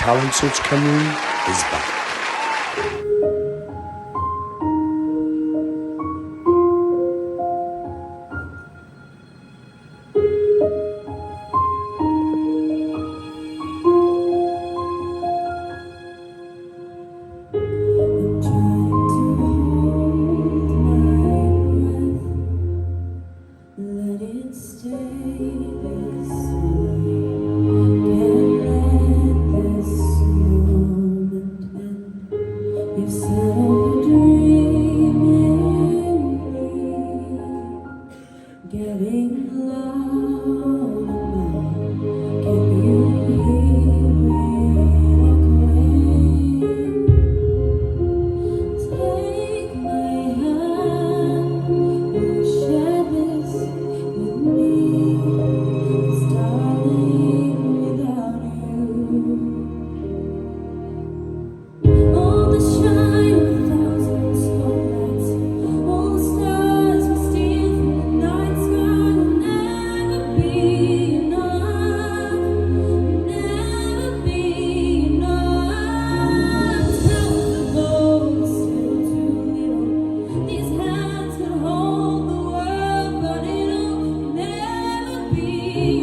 Talent Search Cymru is back. Let it stay this way. Can't let this moment end. You've settled a dream in me. Getting louder now. Can you hear it echoing? Take my hand. Will you share this with me? 'Cause darling, without you, all the shine of a thousand spotlights, all the stars we steal from the night sky will never be enough, never be enough. Tell the Lord we're still too little. These hands can hold the world, but it'll never be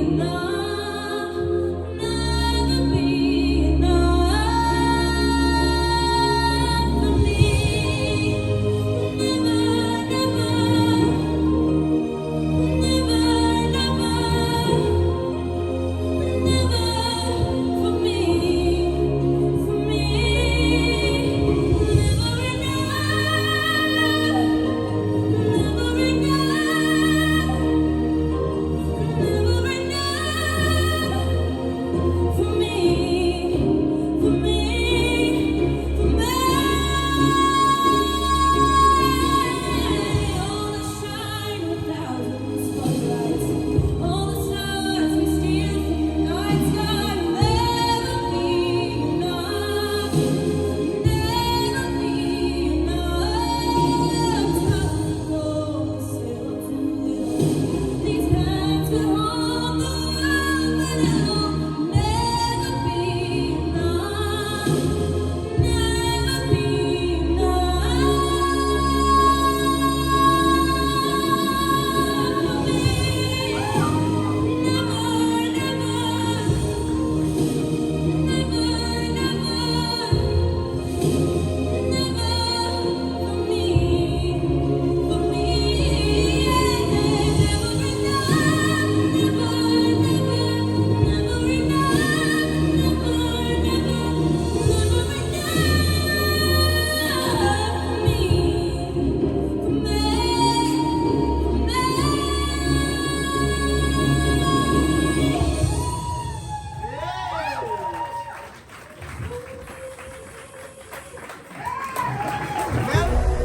enough, never be enough for me. Never, never, never for me, never enough. Never enough, never enough for me, for me, for me. All the shine of thousand spotlights, all the stars we steal from the night sky will never be enough, never be enough. Tell the still too little. These hands can hold the world, but it'll never be enough, never be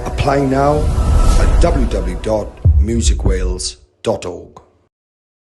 Apply now at www.musicwales.org.